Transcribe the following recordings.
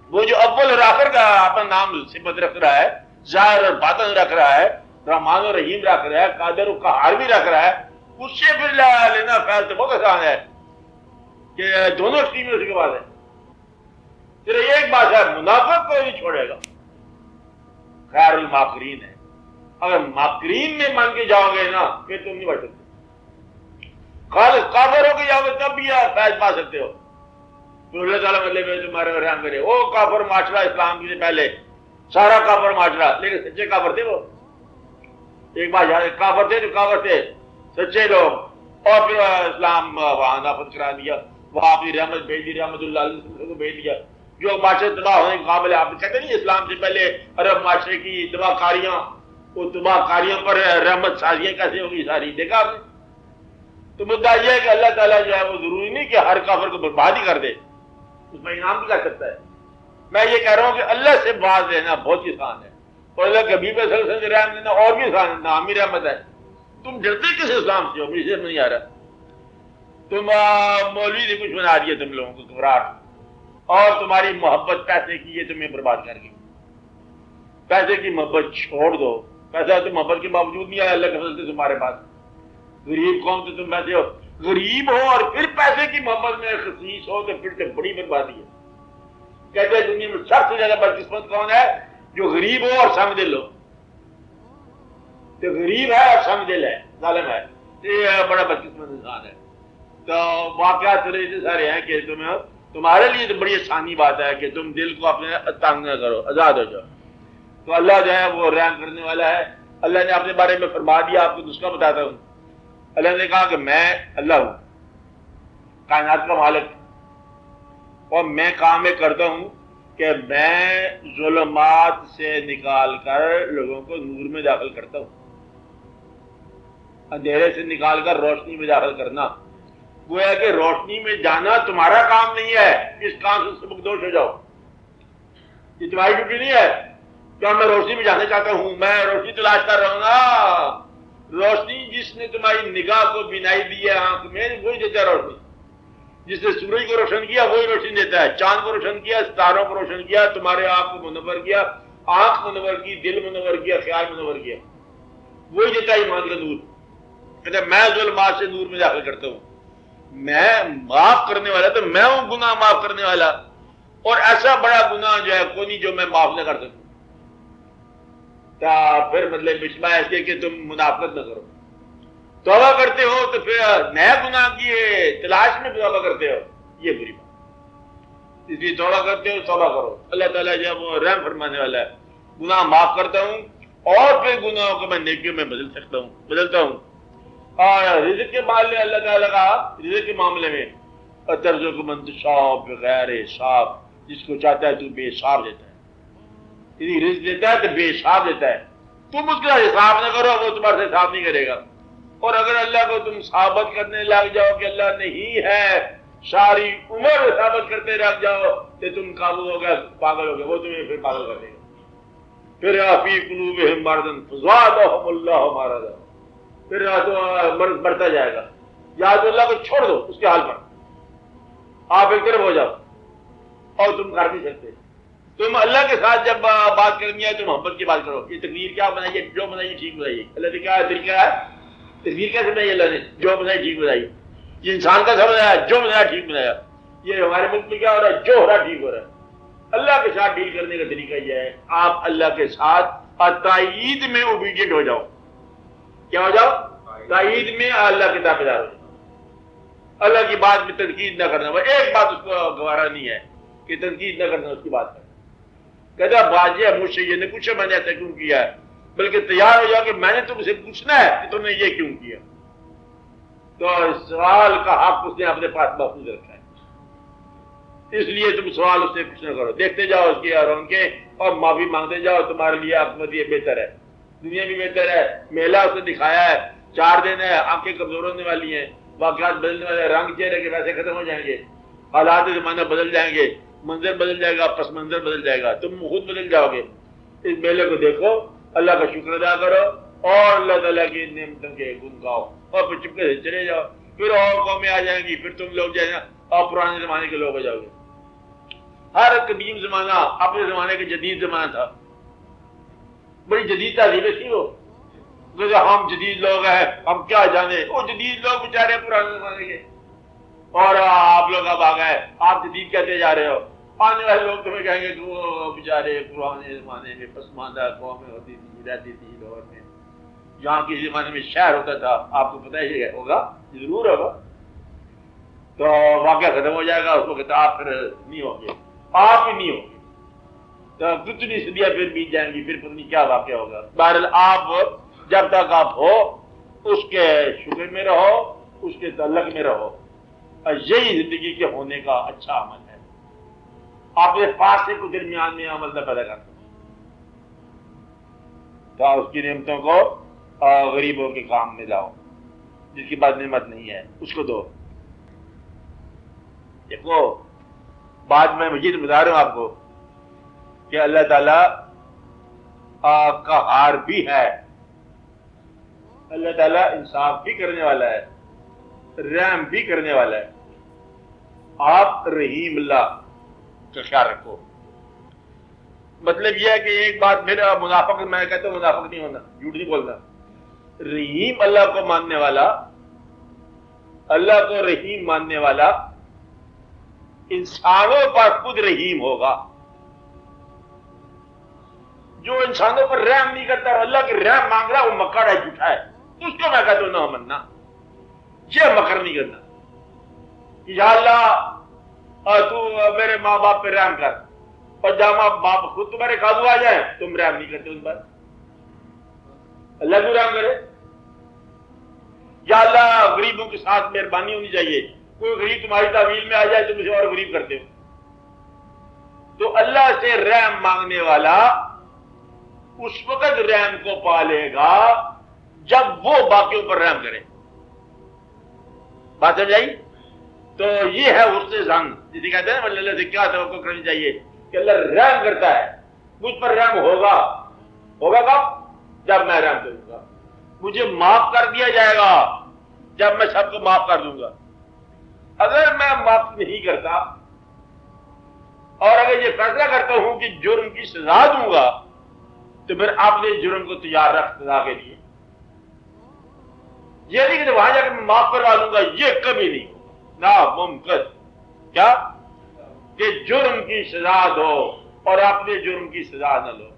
وہ جو اول اور آخر کا اپنا نام صفت رکھ رہا ہے، ظاہر اور باطن رکھ رہا ہے، رحمان اور رحیم رکھ رہا ہے، قادر و قہار بھی رکھ رہا ہے، اس سے پھر لینا فیض تو بہت آسان ہے کہ دونوں چیزیں اس کے بعد ہے۔ صرف ایک بات ہے، منافق کو نہیں چھوڑے گا، خیر الماکرین ہے۔ اگر ماکرین میں مان کے جاؤ گے نا پھر تم نہیں بڑھ سکتے، خالص کافر ہو کے جاؤ گے تب بھی آپ فیض پا سکتے ہو، تو اللہ تعالیٰ مطلب میں تمہارے رحم کرے۔ وہ کافر معاشرہ اسلام سے پہلے سارا کافر معاشرہ، لیکن سچے کافر تھے وہ، ایک بات یاد، کافر تھے تو کافر تھے سچے لوگ، اور پھر اسلام وہاں نافذ کرا دیا، وہاں اپنی رحمت بھیج دی، رحمت اللہ علیہ کو بھیج دیا، جو معاشرے تباہ ہونے کے قابل ہے۔ آپ کہتے نہیں اسلام سے پہلے عرب معاشرے کی تباہ کاریاں، وہ تباہ کاریوں پر رحمت سازیاں کیسے ہوگی ساری، دیکھا آپ نے؟ تو مدعا یہ ہے کہ اللہ تعالیٰ جو ہے وہ ضروری نہیں کہ ہر کافر کو برباد ہی کر دے، اس میں انعام بھی کر سکتا ہے۔ میں یہ کہہ رہا ہوں کہ اللہ سے باز لینا بہت ہی آسان ہے، اور اللہ کے حبیب صلی اللہ علیہ وسلم سے رحم لینا اور بھی آسان ہے، نامی رحمت ہے۔ تم ڈرتے کس اسلام سے ہو؟ مجھے سمجھ نہیں آ رہا۔ تم مولوی نے کچھ بنا دیا تم لوگوں کو گھبراہٹ، اور تمہاری محبت پیسے کی ہے تمہیں برباد کر گئی۔ پیسے کی محبت چھوڑ دو، پیسہ تو محبت کے باوجود نہیں آیا اللہ کے فضل سے تمہارے پاس۔ غریب قوم تو تم پیسے ہو، غریب ہو اور پھر پیسے کی محبت میں خصیص ہو تو پھر تو بڑی بربادی ہے۔ کہتے ہیں دنیا میں سب سے زیادہ بدقسمت کون ہے؟ جو غریب ہو اور سنگ دل ہو۔ تو غریب ہے اور سنگ دل ہے، ظالم ہے، یہ بڑا بدقسمت انسان ہے۔ تو واقعات اتنے سارے ہیں کہ تمہارے لیے تو بڑی آسانی بات ہے کہ تم دل کو اپنے تنگ نہ کرو، آزاد ہو جاؤ۔ تو اللہ جو ہے وہ رحم کرنے والا ہے۔ اللہ نے اپنے بارے میں فرما دیا، آپ کو نسخہ بتاتا ہوں۔ اللہ نے کہا کہ میں اللہ ہوں، کائنات کا مالک، اور میں کام میں کرتا ہوں کہ میں ظلمات سے نکال کر لوگوں کو نور میں داخل کرتا ہوں، اندھیرے سے نکال کر روشنی میں داخل کرنا۔ گویا کہ روشنی میں جانا تمہارا کام نہیں ہے، اس کام سے سبکدوش ہو جاؤ، یہ تمہاری ڈیوٹی نہیں ہے۔ کیا میں روشنی میں جانا چاہتا ہوں؟ میں روشنی تلاش کر رہا ہوں نا۔ روشنی جس نے تمہاری نگاہ کو بینائی دی ہے آنکھ میں، وہی دیتا ہے روشنی۔ جس نے سورج کو روشن کیا وہی روشنی دیتا ہے، چاند کو روشن کیا، ستاروں کو روشن کیا، تمہارے آپ کو منور کیا، آنکھ منور کی، دل منور کیا، خیال منور کیا، وہی دیتا ہے ایمان کا نور۔ کہتے میں ظلمات سے نور میں داخل کرتا ہوں، میں معاف کرنے والا، تو میں ہوں گناہ معاف کرنے والا، اور ایسا بڑا گناہ جو ہے کوئی نہیں جو میں معاف نہ کر سکوں۔ پھر مطلب مشبہ ایسے کہ تم منافقت نہ کرو، توبہ کرتے ہو تو پھر نیا گناہ کی تلاش میں توبہ کرتے ہو، یہ بری بات۔ اس لیے توبہ کرتے ہو، توبہ کرو، اللہ تعالیٰ جو ہے وہ رحم فرمانے والا ہے۔ گناہ معاف کرتا ہوں، اور پھر گناہوں کو میں نیکیوں میں بدلتا ہوں۔ اور رزق کے معاملے میں اللہ تعالیٰ کا، رزق کے معاملے میں اترزق من تشاء بغیر حساب، جس کو چاہتا ہے تو بے حساب دیتا ہے، یعنی رزق دیتا ہے تو بے حساب دیتا ہے۔ تم اس کا حساب نہ کرو، وہ تمہارے سے حساب نہیں کرے گا۔ اور اگر اللہ کو تم ثابت کرنے لگ جاؤ کہ اللہ نہیں ہے، ساری عمر ثابت کرتے رہ جاؤ کہ تم قابو ہو گئے، پاگل ہو گئے، وہ تمہیں پھر پاگل کر دے گا۔ پھر فی قلوبہم مرض فزادہم اللہ مرضا، پھر مرض بڑھتا جائے گا۔ یا تو اللہ کو چھوڑ دو اس کے حال پر، آپ ایک طرف ہو جاؤ، اور تم کر نہیں سکتے۔ تم اللہ کے ساتھ جب بات کرنی ہے تو محبت کی بات کرو، یہ تقدیر کیا بنائیے، جو بنائیے ٹھیک بنائیے۔ اللہ نے کیا طریقہ ہے، تقدیر کیسے بنائی اللہ نے؟ جو بنائی ٹھیک بنائی۔ یہ انسان کا سب بنایا، جو بنایا ٹھیک بنایا۔ یہ ہمارے ملک میں کیا ہو رہا ہے، جو ہو رہا ٹھیک ہو رہا ہے۔ اللہ کے ساتھ ڈیل کرنے کا طریقہ یہ ہے، آپ اللہ کے ساتھ تائید میں اوبیڈینٹ ہو جاؤ۔ کیا ہو جاؤ؟ تائید میں اللہ کے تابعدار ہو جاؤ۔ اللہ کی بات میں تنقید نہ کرنا، وہ ایک بات اس کو گوارا نہیں ہے کہ تنقید نہ کرنا اس کی بات کرنا۔ کہتا باجی مجھ سے یہ نہیں پوچھا میں نے ایسا کیوں کیا ہے، بلکہ تیار ہو جاؤ کہ میں نے تم سے پوچھنا ہے کہ تم نے یہ کیوں کیا۔ تو سوال کا حق اس نے اپنے پاس محفوظ رکھا ہے، اس لیے تم سوال اس سے کچھ نہ کرو، دیکھتے جاؤ اس کے اور ان کے، اور معافی مانگتے جاؤ، تمہارے لیے آپ یہ بہتر ہے، دنیا بھی بہتر ہے۔ میلہ اس نے دکھایا ہے، 4 دن ہے، آنکھیں کمزور ہونے والی ہیں، واقعات بدلنے والے، رنگ چہرے کے ویسے ختم ہو جائیں گے، حالات زمانہ بدل جائیں گے، منظر بدل جائے گا، پس منظر بدل جائے گا، تم خود بدل جاؤ گے۔ اس میلے کو دیکھو، اللہ کا شکر ادا کرو، اور اللہ تعالیٰ کی نعمتوں کے گن گاؤ، اور پھر چپکے سے چلے جاؤ۔ پھر اور قومیں آ جائیں گی، پھر تم لوگ جو ہے نا اور پرانے زمانے کے لوگ ہو جاؤ گے۔ ہر قدیم زمانہ اپنے زمانے کے جدید زمانہ تھا. بڑی جدید تہذیبیں تھی وہ. ہم جدید لوگ ہیں، ہم کیا جانے. وہ جدید لوگ بیچارے پرانے زمانے کے، اور آپ لوگ اب آ گئے، آپ جدید کہتے جا رہے ہو. آنے والے لوگ تمہیں کہیں گے کہ وہ بیچارے پرانے زمانے میں پسماندہ قومیں ہوتی تھی، رہتی تھی دور میں، جہاں کسی زمانے میں شہر ہوتا تھا. آپ کو پتہ ہی ہوگا، ضرور ہوگا. تو واقعہ ختم ہو جائے گا، اس وقت آپ پھر نہیں ہوں گے، آپ ہی نہیں ہوں گے. تو کتنی صدیاں پھر بیت جائیں گی، پھر پتہ نہیں کیا واقعہ ہوگا. بہرحال آپ جب تک آپ ہو اس کے شکر میں رہو، اس کے تعلق میں رہو. اور یہی زندگی کے ہونے کا اچھا عمل ہے. آپ کے پاس سے کو درمیان میں عمل نہ پیدا کرتے، تو اس کی نعمتوں کو غریبوں کے کام میں لاؤ. جس کی بات نعمت نہیں ہے اس کو دو. دیکھو بعد میں مزید بتا رہا ہوں آپ کو کہ اللہ تعالیٰ قہار بھی ہے. اللہ تعالیٰ انصاف بھی کرنے والا ہے، رحم بھی کرنے والا ہے. آپ رحیم اللہ کا خیال رکھو. مطلب یہ ہے کہ ایک بات پھر منافق، میں کہتا ہوں منافق نہیں ہونا، جھوٹ نہیں بولنا. رحیم اللہ کو ماننے والا، اللہ کو رحیم ماننے والا انسانوں پر خود رحیم ہوگا. جو انسانوں پر رحم نہیں کرتا اور اللہ کی رحم مانگ رہا ہے، وہ مکڑ ہے، جھوٹا ہے. اس کو میں کہتا ہوں نہ مننا، یہ مکر نہیں کرنا. یا اللہ تو میرے ماں باپ پہ رحم کر، اور جب ماں باپ خود تمہارے قابو آ جائیں تم رحم نہیں کرتے ان پر. اللہ کیوں رحم کرے؟ یا اللہ غریبوں کے ساتھ مہربانی ہونی چاہیے. کوئی غریب تمہاری تعویل میں آ جائے تم اسے اور غریب کرتے ہو. تو اللہ سے رحم مانگنے والا اس وقت رحم کو پالے گا جب وہ باقیوں پر رحم کرے. بات سمجھ آئی؟ تو یہ ہے اس سے زن جسے کہتے ہیں اللہ سے کیا توقع کرنی چاہیے کہ اللہ رحم کرتا ہے، مجھ پر رحم ہوگا. ہوگا کب؟ جب میں رحم کروں گا. مجھے معاف کر دیا جائے گا جب میں سب کو معاف کر دوں گا. اگر میں معاف نہیں کرتا اور اگر یہ فیصلہ کرتا ہوں کہ جرم کی سزا دوں گا، تو پھر اپنے جرم کو تیار رکھ سزا کے لیے. یہ نہیں کہ وہاں جا کے میں معاف کروا لوں گا، یہ کبھی نہیں ناممکن. کیا کہ جرم کی سزا دو اور اپنے جرم کی سزا نہ لو.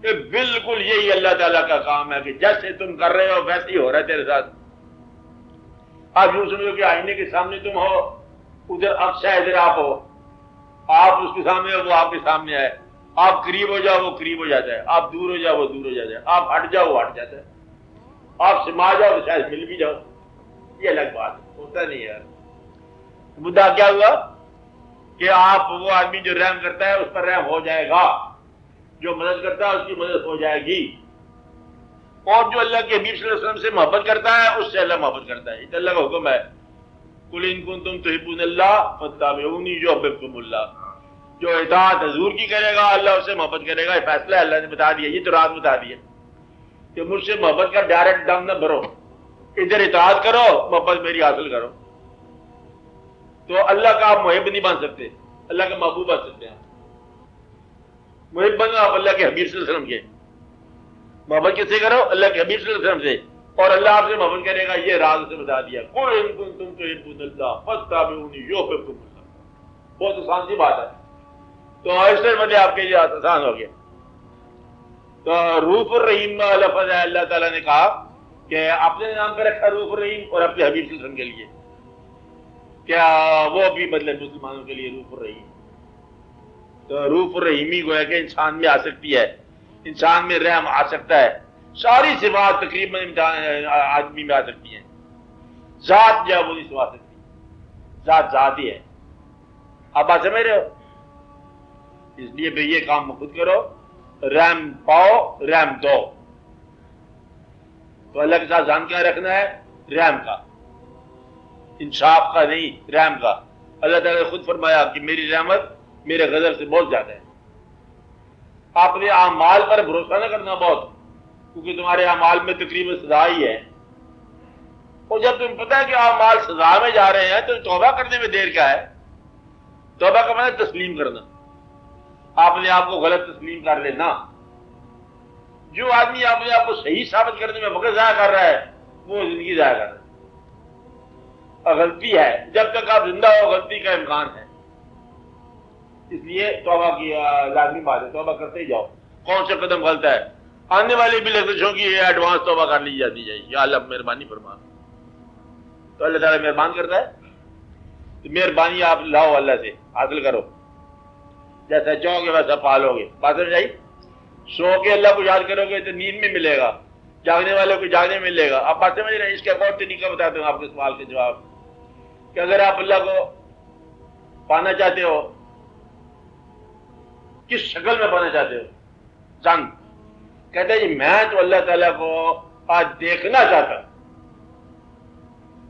کہ بالکل یہی اللہ تعالیٰ کا کام ہے کہ جیسے تم کر رہے ہو ویسے ہی ہو رہا ہے تیرے ساتھ. آپ یوں سمجھو کہ آئینے کے سامنے تم ہو، ادھر اکشا ادھر آپ ہو، آپ اس کے سامنے ہو وہ آپ کے سامنے آئے. آپ قریب ہو جاؤ وہ قریب ہو جاتا ہے، آپ دور ہو جاؤ وہ دور ہو جاتا ہے، آپ ہٹ جاؤ وہ ہٹ جاتا ہے، آپ سما جاؤ تو شاید مل بھی جاؤ. یہ الگ بات ہوتا نہیں یار. مدعا کیا ہوا کہ آپ وہ آدمی جو رحم کرتا ہے اس پر رحم ہو جائے گا، جو مدد کرتا ہے اس کی مدد ہو جائے گی، اور جو اللہ کے حبیب صلی اللہ علیہ وسلم سے محبت کرتا ہے اس سے اللہ محبت کرتا ہے. یہ اللہ کا حکم ہے. قل ان کنتم تحبون اللہ فاتبعونی یحببکم اللہ. جو اطاعت حضور کی کرے گا اللہ اس سے محبت کرے گا. یہ فیصلہ اللہ نے بتا دیا، یہ تو رات بتا دیا کہ مجھ سے محبت کا ڈائریکٹ دم نہ بھرو، ادھر اطاعت کرو محبت میری حاصل کرو. تو اللہ کا آپ محب نہیں بن سکتے، اللہ کا محبوب بن سکتے ہیں. محب بنو آپ اللہ کے حبیب صلی اللہ علیہ وسلم کے. محبت کس سے کرو؟ اللہ کے حبیب صلی اللہ علیہ وسلم سے، اور اللہ آپ سے محبت کرے گا. یہ راز سے بتا دیا. قل ان کنتم تحبون اللہ فاتبعونی یحببکم اللہ. بہت آسان سی بات ہے. تو اس سے مطلب آپ کے لیے آسان ہو گیا. تو رؤوف الرحیم لفظ ہے. اللہ تعالیٰ نے کہا کہ اپنے نام پہ رکھا رؤوف الرحیم اور اپنے حبیب صلی اللہ علیہ وسلم کے لیے. کیا وہ بھی مطلب مسلمانوں کے لیے رؤوف الرحیم. تو رؤوف الرحیمی گویا کہ انسان میں آ سکتی ہے، انسان میں رحم آ سکتا ہے. ساری صفات تقریباً آدمی میں آ سکتی ہیں. ذات جو ہے وہ نہیں سوا سکتی، ذات ذات ہی ہے. آپ بات سمجھ رہے ہو؟ اس لیے پھر یہ کام خود کرو، رحم پاؤ رحم دو. تو اللہ کے ساتھ جان کیا رکھنا ہے؟ رحم کا، انصاف کا نہیں، رحم کا. اللہ تعالیٰ نے خود فرمایا کہ میری رحمت میرے غضب سے بہت زیادہ ہے. اپنے اعمال پر بھروسہ نہ کرنا بہت، کیونکہ تمہارے اعمال میں تقریباً سزا ہی ہے. اور جب تمہیں پتہ ہے کہ اعمال سزا میں جا رہے ہیں تو توبہ کرنے میں دیر کیا ہے؟ توبہ کا مطلب تسلیم کرنا، آپ نے آپ کو غلط تسلیم کر لینا. جو آدمی آپ نے آپ کو صحیح ثابت کرنے میں وقت ضائع کر رہا ہے وہ زندگی ضائع کر رہا ہے. اور غلطی ہے، جب تک آپ زندہ ہو غلطی کا امکان ہے. اس لیے توبہ کی لازمی بات ہے، توبہ کرتے ہی جاؤ. کون سا قدم غلط ہے، آنے والی بھی لفظوں کی ایڈوانس توبہ کر لی جاتی ہے. یا اللہ مہربانی فرما، تو اللہ تعالیٰ مہربان کرتا ہے. تو مہربانی آپ لاؤ، اللہ سے حاصل کرو، جیسا چاہو گے ویسا پالو گے. بات سمجھ آئی؟ سو کے اللہ کو یاد کرو گے تو نیند میں ملے گا، جاگنے والوں کو جاگنے میں ملے گا. آپ بات سمجھ رہے ہیں؟ اس کا ایک اور طریقہ بتاتا ہوں آپ کے سوال کے جواب، کہ اگر آپ اللہ کو پانا چاہتے ہو، کس شکل میں پانا چاہتے ہو؟ زن کہتے ہیں جی میں تو اللہ تعالیٰ کو آج دیکھنا چاہتا ہوں.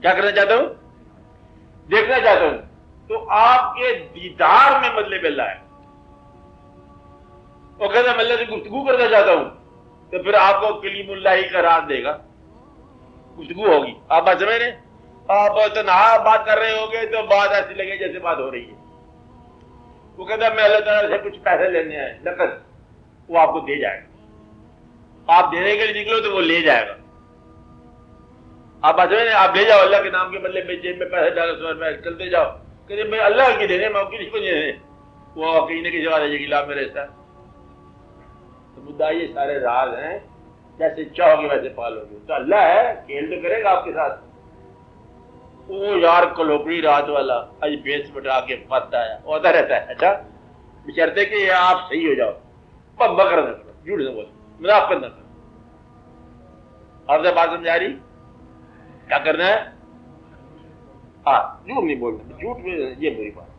کیا کرنا چاہتا ہوں؟ دیکھنا چاہتا ہوں. تو آپ کے دیدار میں مطلب اللہ ہے. وہ کہتا ہے میں اللہ سے گفتگو کرنا چاہتا ہوں، تو پھر آپ کو کلیم اللہ ہی کا راز دے گا، گفتگو ہوگی. آپ بات سمجھ رہے ہیں؟ آپ تنہا بات کر رہے ہوگے تو بات ایسی لگے جیسے بات ہو رہی ہے. وہ کہتا ہے میں اللہ تعالیٰ سے کچھ پیسے لینے آئے نقد، وہ آپ کو دے جائے گا. آپ دینے کے لیے نکلو تو وہ لے جائے گا. آپ بات سمجھ رہے ہیں؟ آپ لے جاؤ اللہ کے نام کے مطلب میں جیب میں پیسے ڈالو، سمجھ میں چلتے جاؤ، کہ میں اللہ کی دینے میں کسی کو نہیں دینے. وہ کہیں نہ کسی بات ہے کہ میرے حصہ. تو مدعا یہ سارے راز ہیں، جیسے چاہو گے ویسے پالو گے. تو اللہ ہے، کھیل تو کرے گا آپ کے ساتھ. وہ یار کلوکڑی رات والا آج بیس بٹا کے پتہ آیا ہوتا رہتا ہے. اچھا بشرطے کہ آپ صحیح ہو جاؤ، بکر نہ کرو، جھوٹ نہ بولو، منافقت نہ کرو. آپ سے بات سمجھا رہی؟ کیا کرنا ہے؟ ہاں جھوٹ نہیں بولنا، جھوٹ میں یہ بری بات.